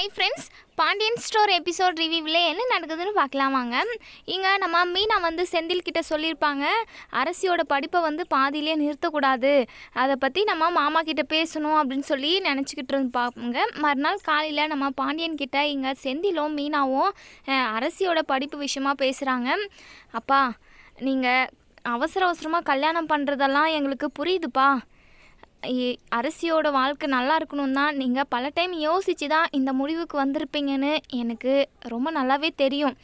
Hi friends, Pandian store episode ரிவ்யூவில் என்ன நடக்குதுன்னு பார்க்கலாம் வாங்க. இங்கே நம்ம மீனா செந்தில் கிட்ட சொல்லியிருப்பாங்க, அரசியோட படிப்பை பாதியிலே நிறுத்தக்கூடாது, அதை பற்றி நம்ம மாமா கிட்ட பேசணும் அப்படின்னு சொல்லி நினச்சிக்கிட்டு இருப்பாங்க. மறுநாள் காலையில் நம்ம பாண்டியன் கிட்ட இங்கே செந்திலும் மீனாவும் அரசியோட படிப்பு விஷயமாக பேசுகிறாங்க. அப்பா, நீங்கள் அவசரமாக கல்யாணம் பண்ணுறதெல்லாம் எங்களுக்கு புரியுதுப்பா. அரசியோட வாழ்க்கை நல்லா இருக்கணும் தான் நீங்கள் பல டைம் யோசித்து தான் இந்த முடிவுக்கு வந்திருப்பீங்கன்னு எனக்கு ரொம்ப நல்லாவே தெரியும்.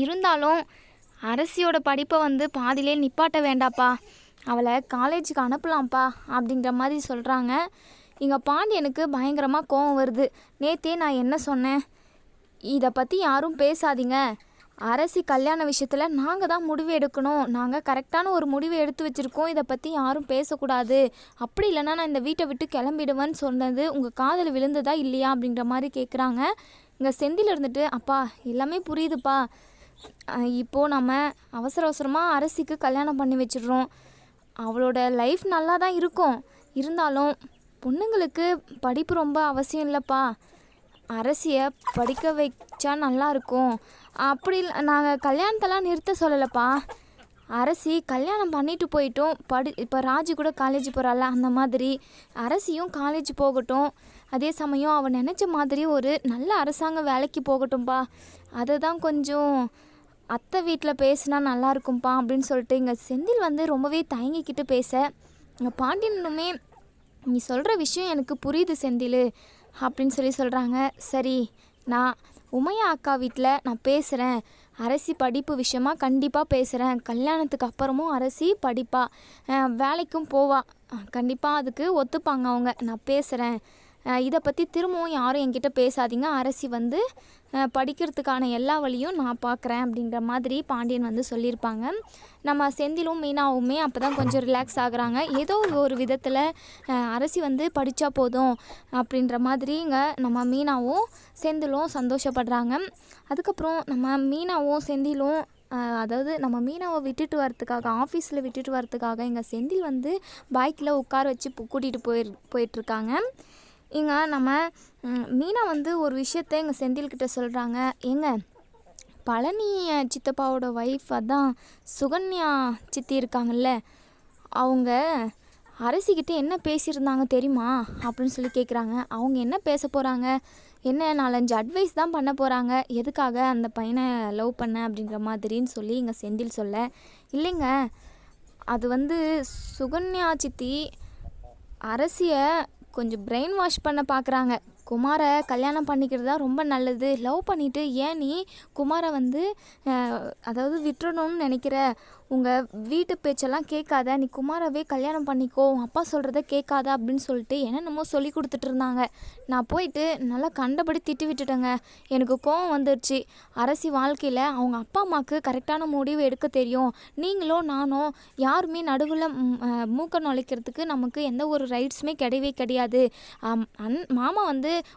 இருந்தாலும் அரசியோட படிப்பை பாதியிலே நிப்பாட்ட வேண்டாப்பா, அவளை காலேஜுக்கு அனுப்பலாம்ப்பா அப்படின்ற மாதிரி சொல்கிறாங்க. இங்கே பாண்டியனுக்கு பயங்கரமாக கோவம் வருது. நேற்றே நான் என்ன சொன்னேன், இதை பற்றி யாரும் பேசாதீங்க, அரசி கல்யாண விஷயத்தில் நாங்கள் தான் முடிவு எடுக்கணும், நாங்கள் கரெக்டான ஒரு முடிவு எடுத்து வச்சுருக்கோம், இதை பற்றி யாரும் பேசக்கூடாது, அப்படி இல்லைனா நான் இந்த வீட்டை விட்டு கிளம்பிடுவேன்னு சொன்னது உங்கள் காதில் விழுந்ததா இல்லையா அப்படின்ற மாதிரி கேட்குறாங்க. இங்கே செந்தில் இருந்துட்டு, அப்பா எல்லாமே புரியுதுப்பா, இப்போது நம்ம அவசரமாக அரசிக்கு கல்யாணம் பண்ணி வச்சிடுறோம், அவளோட லைஃப் நல்லா தான் இருக்கும், இருந்தாலும் பொண்ணுங்களுக்கு படிப்பு ரொம்ப அவசியம் இல்லைப்பா, அரசியை படிக்க வச்சா நல்லாயிருக்கும், அப்படி நாங்கள் கல்யாணத்தெல்லாம் நிறுத்த சொல்லலைப்பா, அரசி கல்யாணம் பண்ணிட்டு போயிட்டோம், இப்போ ராஜி கூட காலேஜ் போகிறாள், அந்த மாதிரி அரசியும் காலேஜ் போகட்டும், அதே சமயம் அவள் நினச்ச மாதிரி ஒரு நல்ல அரசாங்க வேலைக்கு போகட்டும்ப்பா, அதை தான் கொஞ்சம் அத்தை வீட்டில் பேசினா நல்லாயிருக்கும்ப்பா அப்படின்னு சொல்லிட்டு இங்கே செந்தில் ரொம்பவே தயங்கிக்கிட்டு பேச, இங்கே பாண்டியனுமே நீ சொல்கிற விஷயம் எனக்கு புரியுது செந்தில் அப்படின்னு சொல்கிறாங்க. சரி, நான் உமையா அக்கா வீட்டில் நான் பேசுகிறேன், அரசி படிப்பு விஷயமாக கண்டிப்பாக பேசுகிறேன், கல்யாணத்துக்கு அப்புறமும் அரசி படிப்பா, வேலைக்கும் போவா, கண்டிப்பாக அதுக்கு ஒத்துப்பாங்க அவங்க, நான் பேசுகிறேன், இதை பற்றி திரும்பவும் யாரும் என்கிட்ட பேசாதீங்க, அரசி படிக்கிறதுக்கான எல்லா வழியும் நான் பார்க்குறேன் அப்படின்ற மாதிரி பாண்டியன் சொல்லியிருப்பாங்க. நம்ம செந்திலும் மீனாவுமே அப்போ தான் கொஞ்சம் ரிலாக்ஸ் ஆகுறாங்க. ஏதோ ஒரு விதத்தில் அரசி படித்தா போதும் அப்படின்ற மாதிரி இங்கே நம்ம மீனாவும் செந்திலும் சந்தோஷப்படுறாங்க. அதுக்கப்புறம் நம்ம மீனாவும் செந்திலும் அதாவது நம்ம மீனாவை விட்டுட்டு வரத்துக்காக, ஆஃபீஸில் விட்டுட்டு வரத்துக்காக இங்கே செந்தில் பைக்கில் உட்கார வச்சு கூட்டிகிட்டு போயிட்டுருக்காங்க. இங்கே நம்ம மீனா ஒரு விஷயத்த எங்கள் செந்தில்கிட்ட சொல்கிறாங்க. ஏங்க, பழனி சித்தப்பாவோட ஒய்ஃப், அதான் சுகன்யா சித்தி இருக்காங்கல்ல, அவங்க அரசிக்கிட்ட என்ன பேசியிருந்தாங்க தெரியுமா அப்படின்னு கேட்குறாங்க. அவங்க என்ன பேச போகிறாங்க, என்ன 4-5 அட்வைஸ் தான் பண்ண போகிறாங்க, எதுக்காக அந்த பையனை லவ் பண்ண அப்படின்ற மாதிரின்னு இங்கே செந்தில் சொல்ல, இல்லைங்க, அது சுகன்யா சித்தி அரசியை கொஞ்சம் பிரெயின் வாஷ் பண்ண பார்க்குறாங்க, குமாரை கல்யாணம் பண்ணிக்கிறது தான் ரொம்ப நல்லது, லவ் பண்ணிவிட்டு ஏன் நீ குமாரை அதாவது விட்டுறணும்னு நினைக்கிற, உங்கள் வீட்டு பேச்செல்லாம் கேட்காத, நீ குமாரவே கல்யாணம் பண்ணிக்கோ, அப்பா சொல்கிறத கேட்காத அப்படின்னு சொல்லிட்டு என்னென்னமோ சொல்லி கொடுத்துட்டு இருந்தாங்க. நான் போயிட்டு நல்லா கண்டபடி திட்டி விட்டுட்டேங்க, எனக்கு கோவம் வந்துடுச்சு, அரசி வாழ்க்கையில் அவங்க அப்பா அம்மாவுக்கு கரெக்டான முடிவு எடுக்க தெரியும், நீங்களோ நானோ யாருமே நடுவில் மூக்க நுழைக்கிறதுக்கு நமக்கு எந்த ஒரு ரைட்ஸுமே கிடையாது, மாமா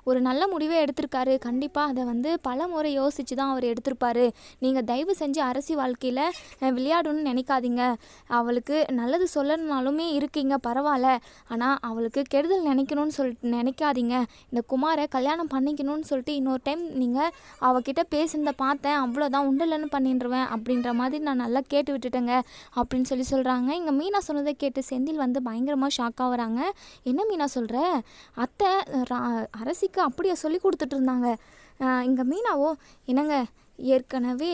ஒரு நல்ல முடிவை எடுத்திருக்காரு, கண்டிப்பாக அதை பல முறை யோசித்து தான் அவர் எடுத்திருப்பாரு, நீங்கள் தயவு செஞ்சு அரசி வாழ்க்கையில் விளையாடணும்னு நினைக்காதீங்க, அவளுக்கு நல்லது சொல்லணும்னாலுமே இருக்கீங்க பரவாயில்ல, ஆனால் அவளுக்கு கெடுதல் நினைக்கணும்னு நினைக்காதீங்க, இந்த குமாரை கல்யாணம் பண்ணிக்கணும்னு சொல்லிட்டு இன்னொரு டைம் நீங்கள் அவகிட்ட பேசுனதை பார்த்தேன், அவ்வளோதான், உண்டலன்னு பண்ணிடுவேன் அப்படின்ற மாதிரி நான் நல்லா கேட்டு விட்டுட்டேங்க அப்படின்னு சொல்கிறாங்க. இங்கே மீனா சொன்னதை கேட்டு செந்தில் பயங்கரமாக ஷாக் ஆகுறாங்க. என்ன மீனா சொல்கிற, அத்தை அரசிக்கு அப்படியே சொல்லி கொடுத்துட்டு இருந்தாங்க. இங்கே மீனாவோ, என்னங்க, ஏற்கனவே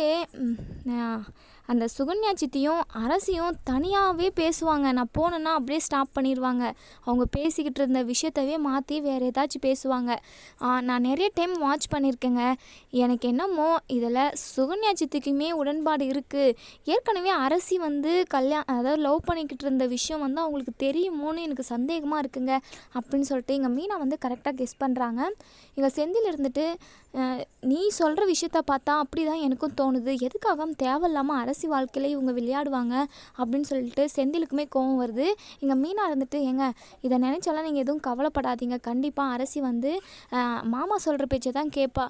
அந்த சுகன்யா சித்தியும் அரசியும் தனியாகவே பேசுவாங்க, நான் போனேன்னா அப்படியே ஸ்டாப் பண்ணிடுவாங்க, அவங்க பேசிக்கிட்டு இருந்த விஷயத்தவே மாற்றி வேறு ஏதாச்சும் பேசுவாங்க, நான் நிறைய டைம் வாட்ச் பண்ணியிருக்கேங்க, எனக்கு என்னமோ இதில் சுகன்யா சித்திக்குமே உடன்பாடு இருக்குது, ஏற்கனவே அரசி அதாவது லவ் பண்ணிக்கிட்டு இருந்த விஷயம் அவங்களுக்கு தெரியுமோன்னு எனக்கு சந்தேகமாக இருக்குங்க அப்படின்னு சொல்லிட்டு இங்கே மீனா கரெக்டாக கெஸ் பண்ணுறாங்க. இங்கே செந்தில் இருந்துட்டு, நீ சொல்கிற விஷயத்த பார்த்தா அப்படி தான் எனக்கும் தோணுது, எதுக்காக தேவையில்லாமல் அரசி வாழ்க்கையில் இவங்க விளையாடுவாங்க அப்படின்னு சொல்லிட்டு செந்திலுக்குமே கோவம் வருது. இங்கே மீனா இருந்துட்டு, ஏங்க இதை நினச்சாலாம் நீங்கள் எதுவும் கவலைப்படாதீங்க, கண்டிப்பாக அரசி வந்து மாமா சொல்கிற பேச்சை தான் கேட்பா,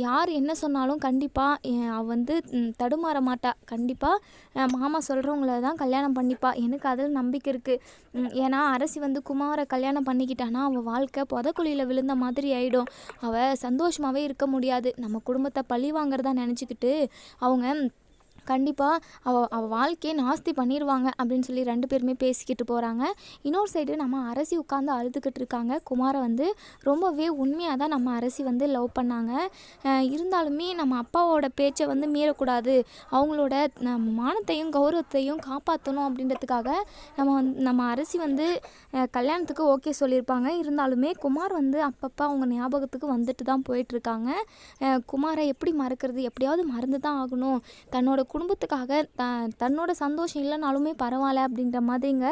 யார் என்ன சொன்னாலும் கண்டிப்பாக அவள் வந்து தடுமாற மாட்டா, கண்டிப்பாக மாமா சொல்கிறவங்கள தான் கல்யாணம் பண்ணிப்பா, எனக்கு அதில் நம்பிக்கை இருக்குது. ஏன்னா அரசி வந்து குமாரை கல்யாணம் பண்ணிக்கிட்டானா அவள் வாழ்க்கை புதக்குழியில் விழுந்த மாதிரி ஆகிடும், அவள் சந்தோஷமாகவே இருக்க முடியாது. நம்ம குடும்பத்தை பழி வாங்குறதா நினச்சிக்கிட்டு அவங்க கண்டிப்பாக அவள் வாழ்க்கையை நாஸ்தி பண்ணிடுவாங்க அப்படின்னு சொல்லி 2 பேருமே பேசிக்கிட்டு போகிறாங்க. இன்னொரு சைடு நம்ம அரசி உட்காந்து அழுதுகிட்டு இருக்காங்க. குமாரை வந்து ரொம்பவே உண்மையாக தான் நம்ம அரசி வந்து லவ் பண்ணாங்க. இருந்தாலுமே நம்ம அப்பாவோட பேச்சை வந்து மீறக்கூடாது, அவங்களோட மானத்தையும் கௌரவத்தையும் காப்பாற்றணும் அப்படின்றதுக்காக நம்ம அரசி வந்து கல்யாணத்துக்கு ஓகே சொல்லியிருப்பாங்க. இருந்தாலுமே குமார் வந்து அப்பப்போ அவங்க ஞாபகத்துக்கு வந்துட்டு தான் போயிட்டுருக்காங்க. குமாரை எப்படி மறக்கிறது, எப்படியாவது மறந்து தான் ஆகணும், தன்னோட குடும்பத்துக்காக தன்னோட சந்தோஷம் இல்லைனாலுமே பரவாயில்ல அப்படின்ற மாதிரிங்க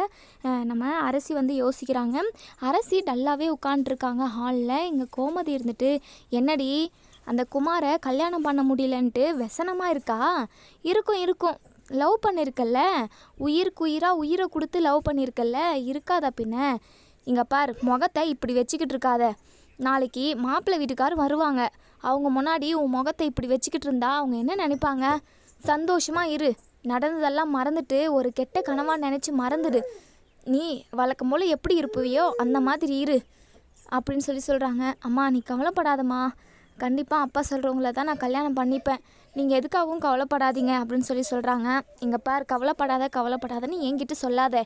நம்ம அரசி வந்து யோசிக்கிறாங்க. அரசி டல்லாகவே உட்காண்ட்ருக்காங்க ஹாலில். இங்கே கோமதி இருந்துட்டு, என்னடி அந்த குமாரை கல்யாணம் பண்ண முடியலன்ட்டு व्यசனமாக இருக்கா? இருக்கும் லவ் பண்ணியிருக்கல்ல, உயிருக்கு உயிராக உயிரை கொடுத்து லவ் பண்ணியிருக்கல்ல, இருக்காதா பின்ன? இங்கே பார், முகத்தை இப்படி வச்சுக்கிட்டு இருக்காத, நாளைக்கு மாப்பிள்ளை வீட்டுக்கார் வருவாங்க, அவங்க முன்னாடி உன் முகத்தை இப்படி வச்சுக்கிட்டு இருந்தா அவங்க என்ன நினைப்பாங்க? சந்தோஷமாக இரு, நடந்ததெல்லாம் மறந்துட்டு ஒரு கெட்ட கனவாக நினச்சி மறந்துடு, நீ வழக்கம் போல் எப்படி இருப்புவியோ அந்த மாதிரி இரு அப்படின்னு சொல்கிறாங்க. அம்மா நீ கவலைப்படாதம்மா, கண்டிப்பாக அப்பா சொல்கிறவங்கள தான் நான் கல்யாணம் பண்ணிப்பேன், நீங்கள் எதுக்காகவும் கவலைப்படாதீங்க அப்படின்னு சொல்கிறாங்க. இங்கே பார், கவலைப்படாதன்னு என்கிட்ட சொல்லாத,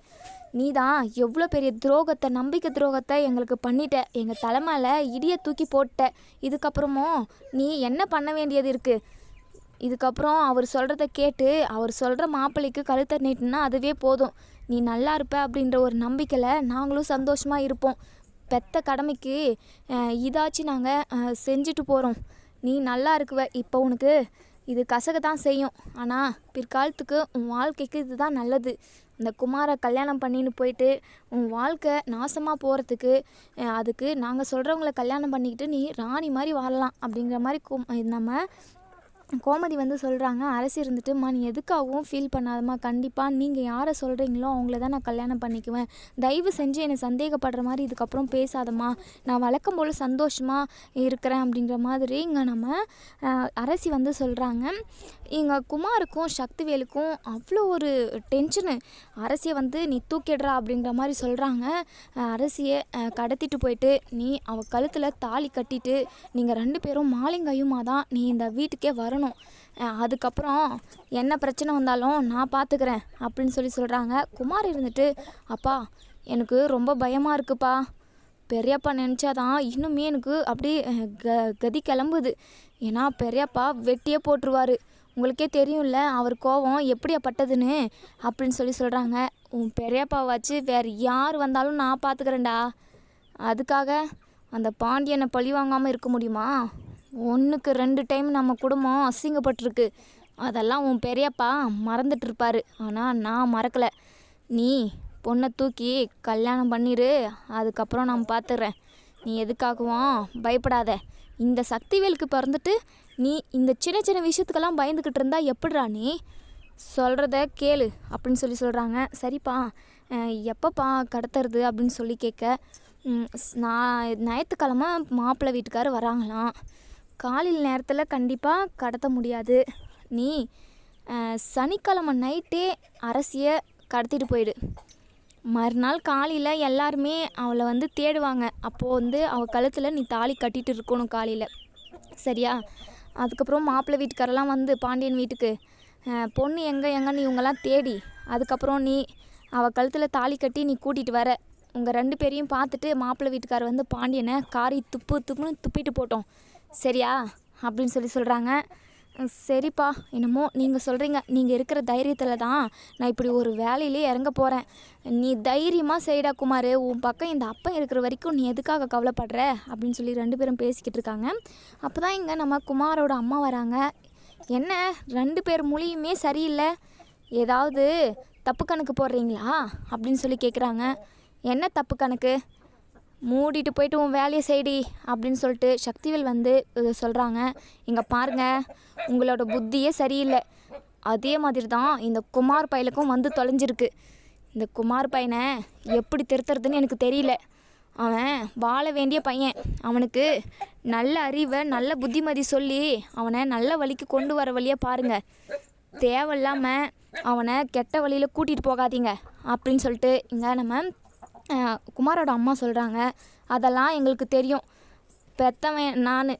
நீ தான் எவ்வளோ பெரிய துரோகத்தை, நம்பிக்கை துரோகத்தை எங்களுக்கு பண்ணிட்ட, எங்கள் தலைமையில் இடியை தூக்கி போட்ட, இதுக்கப்புறமும் நீ என்ன பண்ண வேண்டியது இருக்குது? இதுக்கப்புறம் அவர் சொல்கிறத கேட்டு அவர் சொல்கிற மாப்பிள்ளைக்கு கழுத்தை நீட்டினா அதுவே போதும், நீ நல்லா இருப்ப அப்படின்ற ஒரு நம்பிக்கையில் நாங்களும் சந்தோஷமாக இருப்போம். பெத்த கடமைக்கு இதாச்சும் நாங்கள் செஞ்சுட்டு போகிறோம், நீ நல்லா இருக்குவ. இப்போ உனக்கு இது கசக தான் செய்யும், ஆனால் பிற்காலத்துக்கு உன் வாழ்க்கைக்கு இதுதான் நல்லது. இந்த குமாரை கல்யாணம் பண்ணின்னு போயிட்டு உன் வாழ்க்கை நாசமாக போகிறதுக்கு அதுக்கு நாங்கள் சொல்கிறவங்கள கல்யாணம் பண்ணிக்கிட்டு நீ ராணி மாதிரி வாழலாம் அப்படிங்கிற மாதிரி நம்ம கோமதி வந்து சொல்கிறாங்க. அரசி இருந்துட்டு, நீ எதுக்காகவும் ஃபீல் பண்ணாதம்மா, கண்டிப்பாக நீங்கள் யாரை சொல்கிறீங்களோ அவங்கள தான் நான் கல்யாணம் பண்ணிக்குவேன், தயவு செஞ்சு என்னை சந்தேகப்படுற மாதிரி இதுக்கப்புறம் பேசாதம்மா, நான் வழக்கம் போல் சந்தோஷமாக இருக்கிறேன் அப்படிங்கிற மாதிரி இங்கே நம்ம அரசி வந்து சொல்கிறாங்க. இங்கே குமாருக்கும் சக்திவேலுக்கும் அவ்வளோ ஒரு டென்ஷனு, அரசியை வந்து நீ தூக்கிடுறா அப்படிங்கிற மாதிரி சொல்கிறாங்க. அரசியை கடத்திட்டு போயிட்டு நீ அவள் கழுத்தில் தாலி கட்டிட்டு நீங்கள் 2 பேரும் மாலிங்கையுமா தான் நீ இந்த வீட்டுக்கே வரணும், அதுக்கப்புறம் என்ன பிரச்சனை வந்தாலும் நான் பார்த்துக்கிறேன் அப்படின்னு சொல்கிறாங்க. குமார் இருந்துட்டு, அப்பா எனக்கு ரொம்ப பயமாக இருக்குப்பா, பெரியப்பா நினச்சாதான் இன்னுமே எனக்கு அப்படி கதி கிளம்புது, ஏன்னா பெரியப்பா வெட்டியே போட்டுருவார், உங்களுக்கே தெரியும்ல அவர் கோபம் எப்படியாப்பட்டதுன்னு அப்படின்னு சொல்கிறாங்க. உன் பெரியப்பா வச்சு வேறு யார் வந்தாலும் நான் பார்த்துக்கிறேன்டா, அதுக்காக அந்த பாண்டியனை பழி வாங்காமல் இருக்க முடியுமா? 1க்கு 2 டைம் நம்ம குடும்பம் அசிங்கப்பட்டிருக்கு, அதெல்லாம் உன் பெரியப்பா மறந்துட்டு இருப்பார், ஆனால் நான் மறக்கலை. நீ பொண்ணை தூக்கி கல்யாணம் பண்ணிடு, அதுக்கப்புறம் நான் பார்த்துட்றேன், நீ எதுக்காகவும் பயப்படாத. இந்த சக்திவேலுக்கு பிறந்துட்டு நீ இந்த சின்ன சின்ன விஷயத்துக்கெல்லாம் பயந்துக்கிட்டு இருந்தா எப்படிரா? நீ சொல்கிறத கேளு அப்படின்னு சொல்கிறாங்க. சரிப்பா, எப்போப்பா கடத்துறது அப்படின்னு கேட்க, நான் ஞாயிற்றுக்கிழமை மாப்பிள்ளை வீட்டுக்கார் வராங்களாம், காலையில் நேரத்தில் கண்டிப்பாக கடத்த முடியாது, நீ சனிக்கிழமை நைட்டே அரசியை கடத்திட்டு போயிடு, மறுநாள் காலையில் எல்லாருமே அவளை வந்து தேடுவாங்க, அப்போது வந்து அவள் கழுத்தில் நீ தாலி கட்டிட்டு இருக்கணும் காலையில், சரியா? அதுக்கப்புறம் மாப்பிள்ளை வீட்டுக்காரெல்லாம் வந்து பாண்டியன் வீட்டுக்கு பொண்ணு எங்கன்னு இவங்கெல்லாம் தேடி அதுக்கப்புறம் நீ அவள் கழுத்தில் தாலி கட்டி நீ கூட்டிகிட்டு வர, உங்கள் 2 பேரையும் பார்த்துட்டு மாப்பிள்ளை வீட்டுக்கார் வந்து பாண்டியனை காரி துப்புன்னு துப்பிட்டு போட்டோம், சரியா அப்படின்னு சொல்கிறாங்க. சரிப்பா, என்னமோ நீங்கள் சொல்கிறீங்க, நீங்கள் இருக்கிற தைரியத்தில் தான் நான் இப்படி ஒரு வேலையிலே இறங்க போகிறேன், நீ தைரியமாக செய்டா குமார், உன் பக்கம் இந்த அப்பன் இருக்கிற வரைக்கும் நீ எதுக்காக கவலைப்படுற அப்படின்னு 2 பேரும் பேசிக்கிட்டு இருக்காங்க. அப்போ தான் இங்கே நம்ம குமாரோட அம்மா வராங்க. என்ன 2 பேர் மொழியுமே சரியில்லை, ஏதாவது தப்பு கணக்கு போடுறீங்களா அப்படின்னு கேட்குறாங்க. என்ன தப்பு கணக்கு? மூடிட்டு போயிட்டு உன் வேலையை செய்டி அப்படின்னு சக்திவேல் வந்து சொல்கிறாங்க. இங்கே பாருங்கள், உங்களோட புத்தியே சரியில்லை, அதே மாதிரி தான் இந்த குமார் பையலுக்கும் வந்து தொலைஞ்சிருக்கு. இந்த குமார் பையனை எப்படி திருத்துறதுன்னு எனக்கு தெரியல. அவன் வாழ வேண்டிய பையன். அவனுக்கு நல்ல அறிவை நல்ல புத்திமதி சொல்லி அவனை நல்ல வழிக்கு கொண்டு வர வழியாக பாருங்கள். தேவையில்லாமல் அவனை கெட்ட வழியில் கூட்டிகிட்டு போகாதீங்க அப்படின்னு சொல்லிட்டு இங்கே நம்ம குமாரோட அம்மா சொல்கிறாங்க. அதெல்லாம் எங்களுக்கு தெரியும். பெத்தவன் நான்,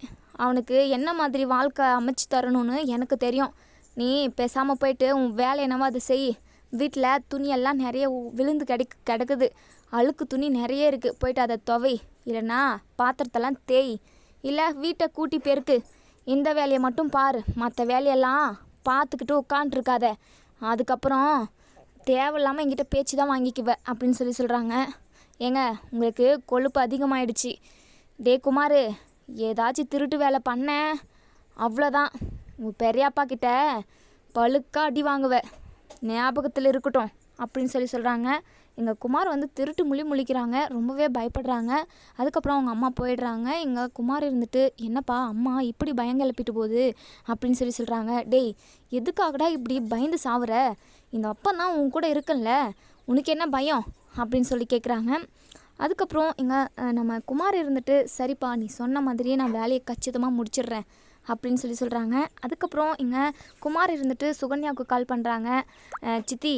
அவனுக்கு என்ன மாதிரி வாழ்க்கை அமைச்சு தரணும்னு எனக்கு தெரியும். நீ பேசாமல் போயிட்டு உன் வேலை என்னவோ அதை செய். வீட்டில் துணியெல்லாம் நிறைய விழுந்து கிடக்குது. அழுக்கு துணி நிறைய இருக்குது. போயிட்டு அதை துவை, இல்லைன்னா பாத்திரத்தெல்லாம் தேய், இல்லை வீட்டை கூட்டி பெருக்கு. இந்த வேலையை மட்டும் பாரு. மற்ற வேலையெல்லாம் பார்த்துக்கிட்டு உட்காண்ட்ருக்காத. அதுக்கப்புறம் தேவையில்லாமல் என்கிட்ட பேச்சு தான் வாங்கிக்குவேன் அப்படின்னு சொல்கிறாங்க. ஏங்க, உங்களுக்கு கொழுப்பு அதிகமாகிடுச்சு. டே குமார், ஏதாச்சும் திருட்டு வேலை பண்ண அவ்வளோதான், உங்கள் பெரியப்பா கிட்ட பழுக்கா அடி வாங்குவேன், ஞாபகத்தில் இருக்கட்டும் அப்படின்னு சொல்கிறாங்க. எங்கள் குமார் வந்து திருட்டு முழிக்கிறாங்க. ரொம்பவே பயப்படுறாங்க. அதுக்கப்புறம் அவங்க அம்மா போயிடுறாங்க. எங்கள் குமார் இருந்துட்டு, என்னப்பா அம்மா இப்படி பயம் கிளப்பிட்டு போகுது அப்படின்னு சொல்கிறாங்க. டேய், எதுக்காகடா இப்படி பயந்து சாவுற? இந்த அப்பன் தான் உன் கூட இருக்குல்ல, உனக்கு என்ன பயம் அப்படின்னு சொல்லி கேட்குறாங்க. அதுக்கப்புறம் நம்ம குமார் இருந்துட்டு, சரிப்பா நீ சொன்ன மாதிரியே நான் வேலையை கச்சிதமாக முடிச்சிடுறேன் அப்படின்னு சொல்கிறாங்க. அதுக்கப்புறம் குமார் இருந்துட்டு சுகன்யாவுக்கு கால் பண்ணுறாங்க. சித்தி,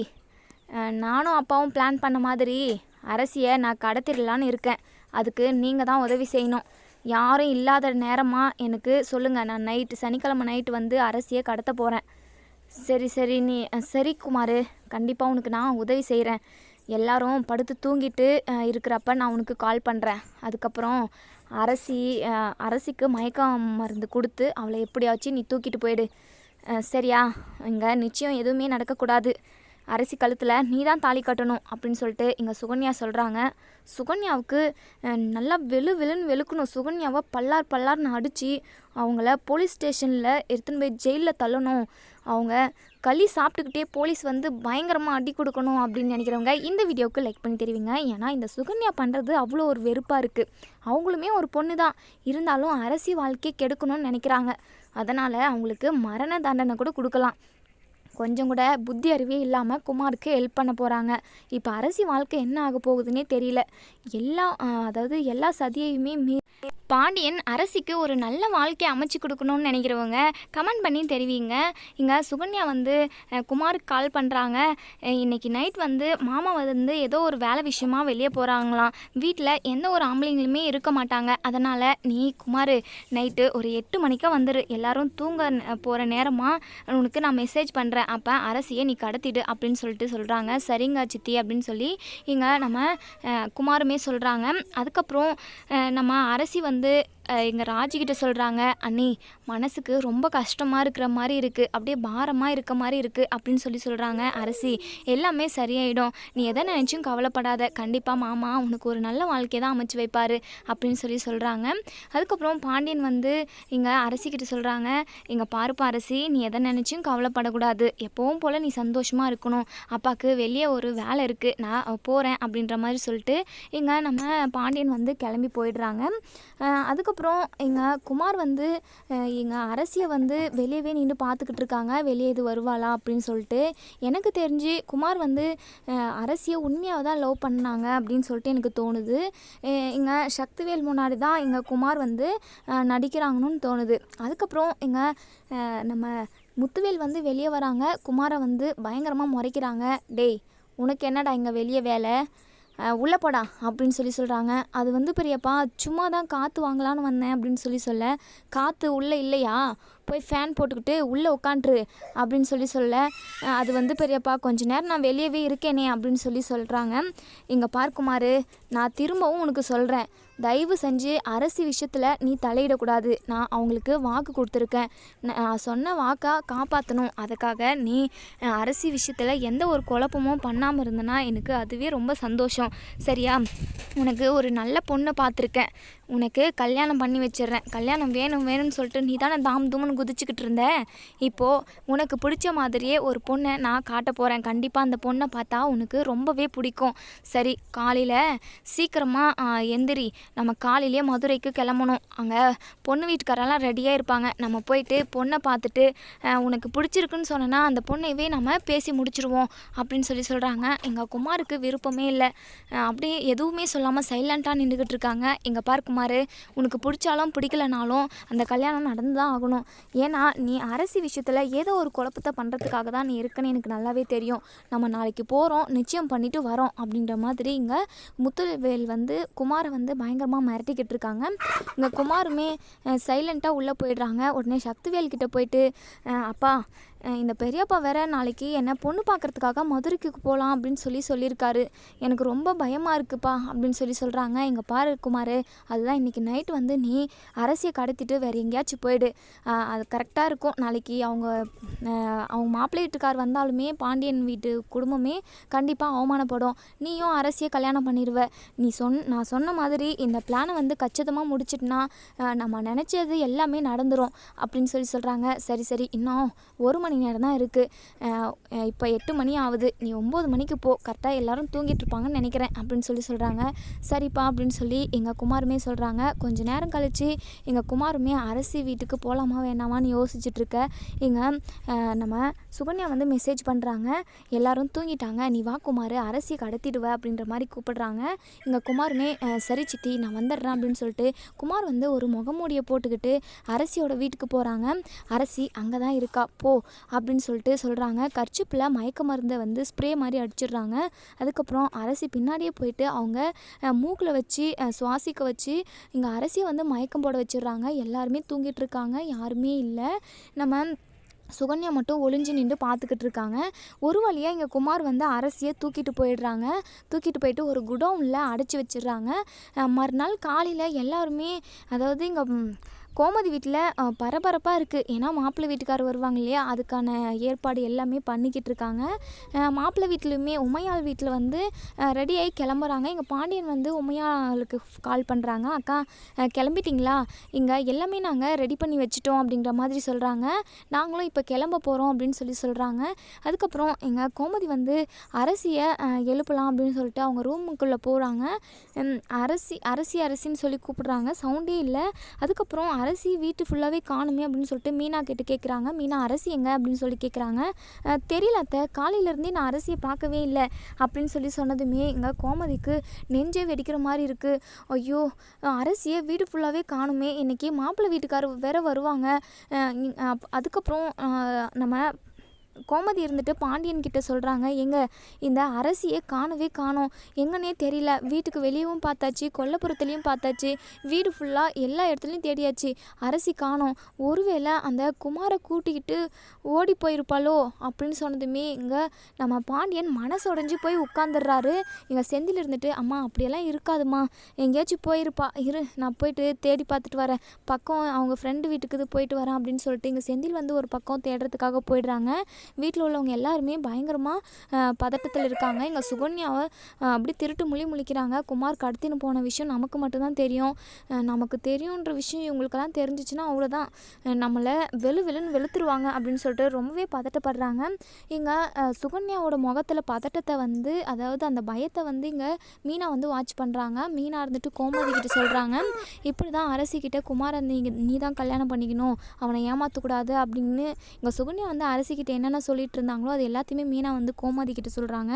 நானும் அப்பாவும் பிளான் பண்ண மாதிரி அரசியை நான் கடத்திடலான்னு இருக்கேன். அதுக்கு நீங்கள் தான் உதவி செய்யணும். யாரும் இல்லாத நேரமாக எனக்கு சொல்லுங்கள். நான் சனிக்கிழமை நைட்டு வந்து அரசியை கடத்த போகிறேன். சரி நீ சரி குமார், கண்டிப்பாக உனக்கு நான் உதவி செய்கிறேன். எல்லாரும் படுத்து தூங்கிட்டு இருக்கிறப்ப நான் உனக்கு கால் பண்ணுறேன். அதுக்கப்புறம் அரசிக்கு மயக்கம் மருந்து கொடுத்து அவளை எப்படியாச்சும் நீ தூக்கிட்டு போயிடு. சரியா? இங்கே நிச்சயம் எதுவுமே நடக்கக்கூடாது. அரசி கழுத்தில் நீ தான் தாலி கட்டணும் அப்படின்னு சொல்லிட்டு சுகன்யா சொல்கிறாங்க. சுகன்யாவுக்கு நல்லா வெளுன்னு வெளுக்கணும். சுகன்யாவை பல்லார்னு அடித்து அவங்கள போலீஸ் ஸ்டேஷனில் எடுத்துன்னு போய் ஜெயிலில் தள்ளணும். அவங்க களி சாப்பிட்டுக்கிட்டே போலீஸ் வந்து பயங்கரமாக அடி கொடுக்கணும் அப்படின்னு நினைக்கிறவங்க இந்த வீடியோவுக்கு லைக் பண்ணி தெரிவிங்க. ஏன்னா இந்த சுகன்யா பண்ணுறது அவ்வளோ ஒரு வெறுப்பாக இருக்குது. அவங்களுமே ஒரு பொண்ணு தான், இருந்தாலும் அரசி வாழ்க்கையை கெடுக்கணும்னு நினைக்கிறாங்க. அதனால் அவங்களுக்கு மரண தண்டனை கூட கொடுக்கலாம். கொஞ்சம் கூட புத்தி அறிவே இல்லாமல் குமாருக்கு ஹெல்ப் பண்ண போகிறாங்க. இப்போ அரசி வாழ்க்கை என்ன ஆக போகுதுன்னே தெரியல. எல்லா சதியையுமே பாண்டியன் அரசிக்கு ஒரு நல்ல வாழ்க்கையை அமைச்சு கொடுக்கணும்னு நினைக்கிறவங்க கமெண்ட் பண்ணி தெரிவிங்க. சுகன்யா வந்து குமாருக்கு கால் பண்ணுறாங்க. இன்றைக்கி நைட் வந்து மாமா வந்து ஏதோ ஒரு வேலை விஷயமா வெளியே போகிறாங்களாம். வீட்டில் எந்த ஒரு ஆம்பளைங்களுமே இருக்க மாட்டாங்க. அதனால் நீ குமார் நைட்டு ஒரு 8 மணிக்கு வந்துடு. எல்லோரும் தூங்க போகிற நேரமாக உனக்கு நான் மெசேஜ் பண்ணுறேன். அப்போ அரசியை நீ கடத்திடு அப்படின்னு சொல்கிறாங்க. சரிங்க சித்தி அப்படின்னு சொல்லி நம்ம குமாருமே சொல்கிறாங்க. அதுக்கப்புறம் நம்ம அரசி வந்து எங்கள் ராஜிக்கிட்ட சொல்கிறாங்க. அண்ணி, மனசுக்கு ரொம்ப கஷ்டமாக இருக்கிற மாதிரி இருக்குது, அப்படியே பாரமாக இருக்க மாதிரி இருக்குது அப்படின்னு சொல்கிறாங்க. அரசி, எல்லாமே சரியாயிடும், நீ எதை நினச்சும் கவலைப்படாத, கண்டிப்பாக மாமா உனக்கு ஒரு நல்ல வாழ்க்கையை தான் அமைச்சு வைப்பார் அப்படின்னு சொல்கிறாங்க. அதுக்கப்புறம் பாண்டியன் வந்து அரசிக்கிட்ட சொல்கிறாங்க. பாருப்பா அரசி, நீ எதை நினச்சும் கவலைப்படக்கூடாது, எப்பவும் போல் நீ சந்தோஷமாக இருக்கணும். அப்பாவுக்கு வெளியே ஒரு வேலை இருக்குது, நான் போகிறேன் அப்படின்ற மாதிரி சொல்லிட்டு நம்ம பாண்டியன் வந்து கிளம்பி போயிடுறாங்க. அதுக்கப்புறம் குமார் வந்து அரசியை வந்து வெளியவே நின்று பார்த்துக்கிட்டு இருக்காங்க. வெளியே இது வருவாளா அப்படின்னு சொல்லிட்டு. எனக்கு தெரிஞ்சு குமார் வந்து அரசியை உண்மையாக தான் லவ் பண்ணாங்க அப்படின்னு சொல்லிட்டு எனக்கு தோணுது. சக்திவேல் முன்னாடி தான் குமார் வந்து நடிக்கிறாங்கன்னு தோணுது. அதுக்கப்புறம் நம்ம முத்துவேல் வந்து வெளியே வராங்க. குமாரை வந்து பயங்கரமாக முறைக்கிறாங்க. டேய், உனக்கு என்னடா இங்கே வெளியே வேலை, உள்ளே போடா அப்படின்னு சொல்கிறாங்க. அது வந்து பெரியப்பா சும்மா தான் காற்று வாங்கலான்னு வந்தேன் அப்படின்னு சொல்ல, காற்று உள்ளே இல்லையா, போய் ஃபேன் போட்டுக்கிட்டு உள்ளே உட்காண்ட்ரு அப்படின்னு சொல்ல, அது வந்து பெரியப்பா கொஞ்ச நேரம் நான் வெளியவே இருக்கேனே அப்படின்னு சொல்கிறாங்க. இங்கே பார்க்குமாறு, நான் திரும்பவும் உனக்கு சொல்கிறேன், தயவு செஞ்சு அரசி விஷயத்தில் நீ தலையிடக்கூடாது. நான் அவங்களுக்கு வாக்கு கொடுத்துருக்கேன், நான் சொன்ன வாக்காக காப்பாற்றணும். அதுக்காக நீ அரசி விஷயத்தில் எந்த ஒரு குழப்பமும் பண்ணாமல் இருந்தனா எனக்கு அதுவே ரொம்ப சந்தோஷம். சரியா? உனக்கு ஒரு நல்ல பொண்ணை பார்த்துருக்கேன், உனக்கு கல்யாணம் பண்ணி வச்சிடுறேன், கல்யாணம் வேணும் வேணும்னு சொல்லிட்டு நீ தானே தாம் தூம்னு குதிச்சுக்கிட்டு இருந்த. இப்போது உனக்கு பிடிச்ச மாதிரியே ஒரு பொண்ணை நான் காட்ட போகிறேன். கண்டிப்பாக அந்த பொண்ணை பார்த்தா உனக்கு ரொம்பவே பிடிக்கும். சரி, காலையில் சீக்கிரமாக எந்திரி, நம்ம காலையிலே மதுரைக்கு கிளம்பணும். அங்கே பொண்ணு வீட்டுக்காரெல்லாம் ரெடியாக இருப்பாங்க. நம்ம போயிட்டு பொண்ணை பார்த்துட்டு உனக்கு பிடிச்சிருக்குன்னு சொன்னேன்னா அந்த பொண்ணைவே நம்ம பேசி முடிச்சிருவோம் அப்படின்னு சொல்கிறாங்க. எங்கள் குமாருக்கு விருப்பமே இல்லை. அப்படியே எதுவுமே சொல்லாமல் சைலண்ட்டாக நின்றுக்கிட்டு இருக்காங்க. எங்கள் பார் குமார், உனக்கு பிடிச்சாலும் பிடிக்கலனாலும் அந்த கல்யாணம் நடந்து தான் ஆகணும். ஏன்னா நீ அரசி விஷயத்தில் ஏதோ ஒரு குழப்பத்தை பண்ணுறதுக்காக தான் நீ இருக்குன்னு எனக்கு நல்லாவே தெரியும். நம்ம நாளைக்கு போகிறோம், நிச்சயம் பண்ணிவிட்டு வரோம் அப்படின்ற மாதிரி இங்கே முத்துவேல் குமாரை பயங்கரமாக மிரட்டிக்கிட்டு இருக்காங்க. இங்கே குமாருமே சைலண்ட்டாக உள்ளே போயிடுறாங்க. உடனே சக்திவேல்கிட்ட போயிட்டு, அப்பா, இந்த பெரியப்பா வேற நாளைக்கு என்னை பொண்ணு பார்க்குறதுக்காக மதுரைக்கு போகலாம் அப்படின்னு சொல்லியிருக்காரு. எனக்கு ரொம்ப பயமாக இருக்குப்பா அப்படின்னு சொல்கிறாங்க. எங்கள் பாரு குமார், அதுதான் இன்றைக்கி நைட்டு நீ அரசியை கடத்திட்டு வேறு எங்கேயாச்சும் போயிடு. அது கரெக்டாக இருக்கும். நாளைக்கு அவங்க மாப்பிள்ளை வீட்டுக்கார் வந்தாலுமே பாண்டியன் வீட்டு குடும்பமே கண்டிப்பாக அவமானப்படும். நீயும் அரசியை கல்யாணம் பண்ணிடுவ. நான் சொன்ன மாதிரி இந்த பிளானை கச்சிதமாக முடிச்சிட்டுனா நம்ம நினச்சது எல்லாமே நடந்துடும் அப்படின்னு சொல்கிறாங்க. சரி, இன்னும் 1 மணி நேரம் தான் இருக்குது. இப்போ 8 மணி ஆகுது. நீ 9 மணிக்கு போ, கரெக்டாக எல்லோரும் தூங்கிட்டு இருப்பாங்கன்னு நினைக்கிறேன் அப்படின்னு சொல்கிறாங்க. சரிப்பா அப்படின்னு எங்கள் குமாருமே சொல்கிறாங்க. கொஞ்சம் நேரம் கழித்து எங்கள் குமாருமே அரசி வீட்டுக்கு போகலாமா வேணாமான்னு யோசிச்சுட்ருக்க. நம்ம சுகன்யா மெசேஜ் பண்ணுறாங்க. எல்லோரும் தூங்கிட்டாங்க, நீ வா குமார், அரசியை கடத்திடுவ அப்படின்ற மாதிரி கூப்பிடுறாங்க. எங்கள் குமாருமே சரி சித்தி நான் வந்துடுறேன் அப்படின்னு சொல்லிட்டு குமார் ஒரு முகமூடியை போட்டுக்கிட்டு அரசியோட வீட்டுக்கு போகிறாங்க. அரசி அங்கே தான் இருக்கா, போ அப்படின்னு சொல்கிறாங்க. கர்ச்சிப்பில் மயக்க மருந்தை ஸ்ப்ரே மாதிரி அடிச்சிடுறாங்க. அதுக்கப்புறம் அரசி பின்னாடியே போயிட்டு அவங்க மூக்கில் வச்சு சுவாசிக்க வச்சு இங்கே அரசியை மயக்கம் போட வச்சிடுறாங்க. எல்லாருமே தூங்கிட்டு இருக்காங்க, யாருமே இல்லை. நம்ம சுகன்யா மட்டும் ஒளிஞ்சு நின்று பார்த்துக்கிட்டு இருக்காங்க. ஒரு வழியாக இங்கே குமார் அரசியை தூக்கிட்டு போயிட்டு ஒரு குடோனில் அடைச்சி வச்சிடுறாங்க. மறுநாள் காலையில் எல்லாருமே, அதாவது இங்கே கோமதி வீட்டில் பரபரப்பாக இருக்குது. ஏன்னா மாப்பிள்ளை வீட்டுக்கார் வருவாங்க இல்லையா, அதுக்கான ஏற்பாடு எல்லாமே பண்ணிக்கிட்டு இருக்காங்க. மாப்பிள்ளை வீட்டிலுமே உமையாள் வீட்டில் ரெடியாகி கிளம்புறாங்க. இங்கே பாண்டியன் உமையாளுக்கு கால் பண்ணுறாங்க. அக்கா கிளம்பிட்டிங்களா, இங்கே எல்லாமே நாங்கள் ரெடி பண்ணி வச்சுட்டோம் அப்படின்ற மாதிரி சொல்கிறாங்க. நாங்களும் இப்போ கிளம்ப போகிறோம் அப்படின்னு சொல்கிறாங்க. அதுக்கப்புறம் எங்கள் கோமதி அரசியை எழுப்பலாம் அப்படின்னு சொல்லிட்டு அவங்க ரூமுக்குள்ளே போகிறாங்க. அரசின்னு கூப்பிடுறாங்க, சவுண்டே இல்லை. அதுக்கப்புறம் அரசி வீட்டு ஃபுல்லாகவே காணுமே அப்படின்னு சொல்லிட்டு மீனா கிட்ட கேட்குறாங்க. மீனா, அரசி எங்கே அப்படின்னு கேட்குறாங்க. தெரியல அத்தை, காலையிலேருந்தே நான் அரசியை பார்க்கவே இல்லை அப்படின்னு சொன்னதுமே எங்கள் கோமதிக்கு நெஞ்சே வெடிக்கிற மாதிரி இருக்குது. ஐயோ, அரசியை வீடு ஃபுல்லாகவே காணுமே, இன்றைக்கி மாப்பிள்ளை வீட்டுக்காரர் வேற வருவாங்க. அதுக்கப்புறம் நம்ம கோமதி இருந்துட்டு பாண்டியன் கிட்ட சொல்கிறாங்க, இந்த அரசியை காணவே காணோம், எங்கன்னே தெரியல. வீட்டுக்கு வெளியவும் பார்த்தாச்சு, கொல்லைப்புறத்துலேயும் பார்த்தாச்சு, வீடு ஃபுல்லாக எல்லா இடத்துலையும் தேடியாச்சு, அரசி காணோம். ஒருவேளை அந்த குமாரை கூட்டிக்கிட்டு ஓடி போயிருப்பாளோ அப்படின்னு சொன்னதுமே இங்கே நம்ம பாண்டியன் மனசுடைஞ்சு போய் உட்காந்துடுறாரு. இங்கே செந்தில் இருந்துட்டு, அம்மா அப்படியெல்லாம் இருக்காதுமா, எங்கேயாச்சும் போயிருப்பா, இரு நான் போயிட்டு தேடி பார்த்துட்டு வரேன், பக்கம் அவங்க ஃப்ரெண்டு வீட்டுக்கு போயிட்டு வரேன் அப்படின்னு சொல்லிட்டு இங்கே செந்தில் ஒரு பக்கம் தேடுறதுக்காக போயிடுறாங்க. வீட்டில் உள்ளவங்க எல்லாருமே பயங்கரமாக பதட்டத்தில் இருக்காங்க. எங்கள் சுகன்யாவை அப்படி திருட்டு முழிக்கிறாங்க. குமார் கடத்தின்னு போன விஷயம் நமக்கு மட்டும்தான் தெரியும், நமக்கு தெரியுன்ற விஷயம் இவங்களுக்கெல்லாம் தெரிஞ்சிச்சுன்னா அவ்வளோதான், நம்மளை வெளுன்னு வெளுத்துருவாங்க அப்படின்னு சொல்லிட்டு ரொம்பவே பதட்டப்படுறாங்க. இங்கே சுகன்யாவோட முகத்தில் பதட்டத்தை அதாவது அந்த பயத்தை இங்கே மீனா வாட்ச் பண்ணுறாங்க. மீனா இருந்துட்டு கோமதி கிட்ட சொல்கிறாங்க, இப்படி தான் அரசிக்கிட்ட குமாரை நீ தான் கல்யாணம் பண்ணிக்கணும், அவனை ஏமாற்றக்கூடாது அப்படின்னு இங்கே சுகன்யா அரசிக்கிட்ட என்னென்ன சொல்லிட்டு இருந்தாங்களோ அது எல்லாத்தையுமே மீனா கோமதி கிட்ட சொல்கிறாங்க.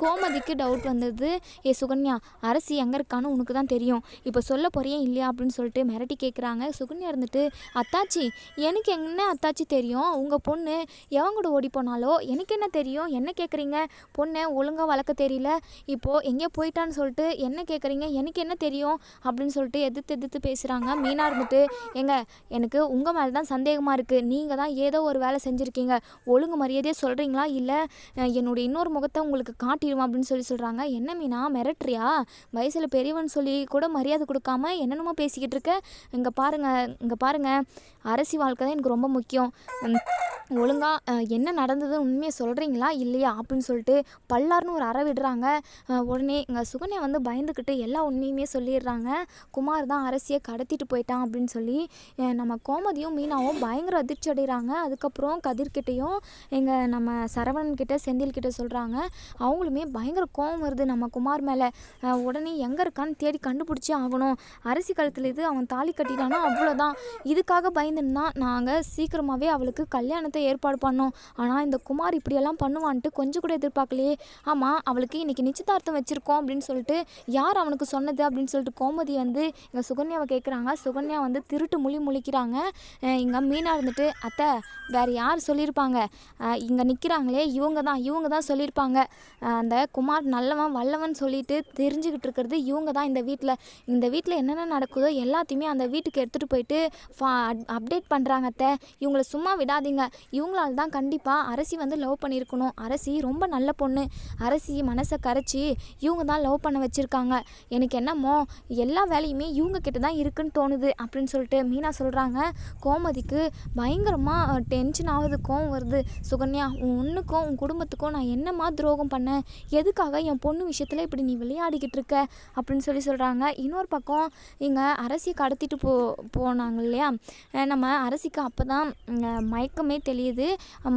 கோமதிக்கு டவுட் வந்தது, சுகன்யா அரசி எங்கே இருக்கான்னு உனக்கு தான் தெரியும், இப்போ சொல்ல போறியே இல்லையா அப்படின்னு சொல்லிட்டு மிரட்டி கேட்குறாங்க. சுகன்யா இருந்துட்டு, அத்தாச்சி எனக்கு என்ன அத்தாச்சி தெரியும், உங்கள் பொண்ணு எவன் கூட ஓடி போனாலோ எனக்கு என்ன தெரியும், என்ன கேட்குறீங்க, பொண்ணை ஒழுங்காக வளர்க்க தெரியல, இப்போது எங்கே போயிட்டான்னு சொல்லிட்டு என்ன கேட்குறீங்க, எனக்கு என்ன தெரியும் அப்படின்னு சொல்லிட்டு எதிர்த்து பேசுகிறாங்க. மீனா இருந்துட்டு, எனக்கு உங்கள் மேலே தான் சந்தேகமாக இருக்குது, நீங்கள் தான் ஏதோ ஒரு வேலை செஞ்சுருக்கீங்க, ஒழுங்கு மரியாதையே சொல்கிறீங்களா, இல்லை என்னுடைய இன்னொரு முகத்தை உங்களுக்கு காட்டிடுவோம் அப்படின்னு சொல்கிறாங்க. என்ன மீனா மிரட்டுறியா, வயசில் பெரியவன் சொல்லி கூட மரியாதை கொடுக்காம என்னென்னமோ பேசிக்கிட்டு இருக்க, இங்கே பாருங்கள் அரசி வாழ்க்கை தான் எனக்கு ரொம்ப முக்கியம், ஒழுங்காக என்ன நடந்ததுன்னு உண்மையை சொல்கிறீங்களா இல்லையா அப்படின்னு சொல்லிட்டு பல்லார்னு ஒரு அறை விடுறாங்க. உடனே இங்கே சுகன்யா வந்து பயந்துக்கிட்டு எல்லா உண்மையுமே சொல்லிடுறாங்க. குமார் தான் அரசியை கடத்திட்டு போயிட்டான் அப்படின்னு சொல்லி நம்ம கோமதியும் மீனாவும் பயங்கர அதிர்ச்சி அடைகிறாங்க. அதுக்கப்புறம் கதிர்கிட்டையும் எங்கள் நம்ம சரவணன்கிட்ட செந்தில்கிட்ட சொல்கிறாங்க. அவங்களுமே பயங்கர கோவம் வருது நம்ம குமார் மேலே. உடனே எங்கே இருக்கான்னு தேடி கண்டுபிடிச்சி ஆகணும். அரசி கழுத்தில் இது அவன் தாலி கட்டிட்டானா அவ்வளோதான். இதுக்காக பயந்துன்னா நாங்கள் சீக்கிரமாகவே அவளுக்கு கல்யாணத்தை ஏற்பாடு பண்ணோம். ஆனால் இந்த குமார் இப்படியெல்லாம் பண்ணுவான்ட்டு கொஞ்சம் கூட எதிர்பார்க்கலையே. ஆமாம், அவளுக்கு இன்றைக்கி நிச்சயதார்த்தம் வச்சுருக்கோம் அப்படின்னு சொல்லிட்டு யார் அவனுக்கு சொன்னது அப்படின்னு சொல்லிட்டு கோமதி வந்து இங்கே சுகன்யாவை கேட்குறாங்க. சுகன்யா வந்து திருட்டு முழிக்கிறாங்க. இங்கே மீனா இருந்துட்டு அத்தை வேறு யார் சொல்லியிருப்பாங்க, இங்கே நிற்கிறாங்களே இவங்க தான் சொல்லியிருப்பாங்க. அந்த குமார் நல்லவன் வல்லவன் சொல்லிட்டு தெரிஞ்சுக்கிட்டு இருக்கிறது இவங்க தான். இந்த வீட்டில் என்னென்ன நடக்குதோ எல்லாத்தையுமே அந்த வீட்டுக்கு எடுத்துகிட்டு போயிட்டு அப்டேட் பண்ணுறாங்க. அத்தை இவங்கள சும்மா விடாதீங்க. இவங்களால தான் கண்டிப்பாக அரசி வந்து லவ் பண்ணியிருக்கணும். அரசி ரொம்ப நல்ல பொண்ணு. அரசி மனசை கரைச்சி இவங்க தான் லவ் பண்ண வச்சுருக்காங்க. எனக்கு என்னமோ எல்லா வேலையுமே இவங்க கிட்ட தான் இருக்குன்னு தோணுது அப்படின்னு சொல்லிட்டு மீனா சொல்கிறாங்க. கோமதிக்கு பயங்கரமாக டென்ஷன் ஆகுது, கோவம் வருது. சுகன்யா, உன்னுக்கும் உன் குடும்பத்துக்கும் நான் என்னம்மா துரோகம் பண்ணேன், எதுக்காக என் பொண்ணு விஷயத்தில் இப்படி நீ விளையாடிக்கிட்டு இருக்க அப்படின்னு சொல்கிறாங்க. இன்னொரு பக்கம் இங்கே அரசியை கடத்திட்டு போனாங்க இல்லையா, நம்ம அரசிக்கு அப்போ தான் மயக்கமே தெரியுது.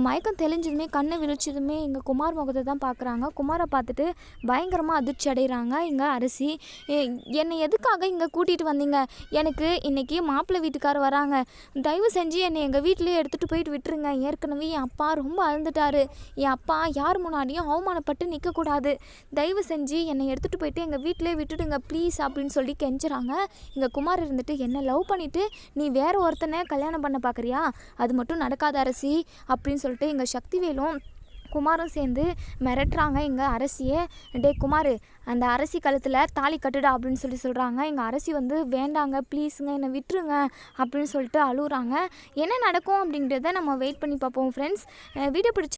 மயக்கம் தெளிஞ்சதுமே கண்ணை விழிச்சதுமே இங்கே குமார் முகத்தை தான் பார்க்குறாங்க. குமாரை பார்த்துட்டு பயங்கரமாக அதிர்ச்சி அடைகிறாங்க. இங்கே அரசி, என்னை எதுக்காக இங்கே கூட்டிகிட்டு வந்தீங்க? எனக்கு இன்றைக்கி மாப்பிள்ளை வீட்டுக்காரர் வராங்க. தயவு செஞ்சு என்னை எங்கள் வீட்டிலே எடுத்துகிட்டு போயிட்டு விட்டுருங்க. ஏற்கனவே என் அப்பா ரொம்ப அழுந்துட்டாரு. என் அப்பா யார் முன்னாடியும் அவமானப்பட்டு நிற்கக்கூடாது. தயவு செஞ்சு என்னை எடுத்துகிட்டு போயிட்டு எங்கள் வீட்டிலே விட்டுடுங்க ப்ளீஸ் அப்படின்னு சொல்லி கெஞ்சுறாங்க. இங்கே குமார் இருந்துட்டு என்னை லவ் பண்ணிவிட்டு நீ வேறு ஒருத்தனை கல்யாணம் பண்ண பார்க்குறியா? அது மட்டும் நடக்காத அரசி அப்படின்னு சொல்லிட்டு இங்கே சக்திவேலும் குமாரும் சேர்ந்து மிரட்டுறாங்க இங்கே அரசியை. டே குமார், அந்த அரசி கழுத்தில் தாலி கட்டுடா அப்படின்னு சொல்கிறாங்க. எங்கள் அரசி வந்து வேண்டாங்க ப்ளீஸுங்க என்னை விட்டுருங்க அப்படின்னு சொல்லிட்டு அழுகுறாங்க. என்ன நடக்கும் அப்படின்றத நம்ம வெயிட் பண்ணி பார்ப்போம் ஃப்ரெண்ட்ஸ். வீடியோ பிடிச்சி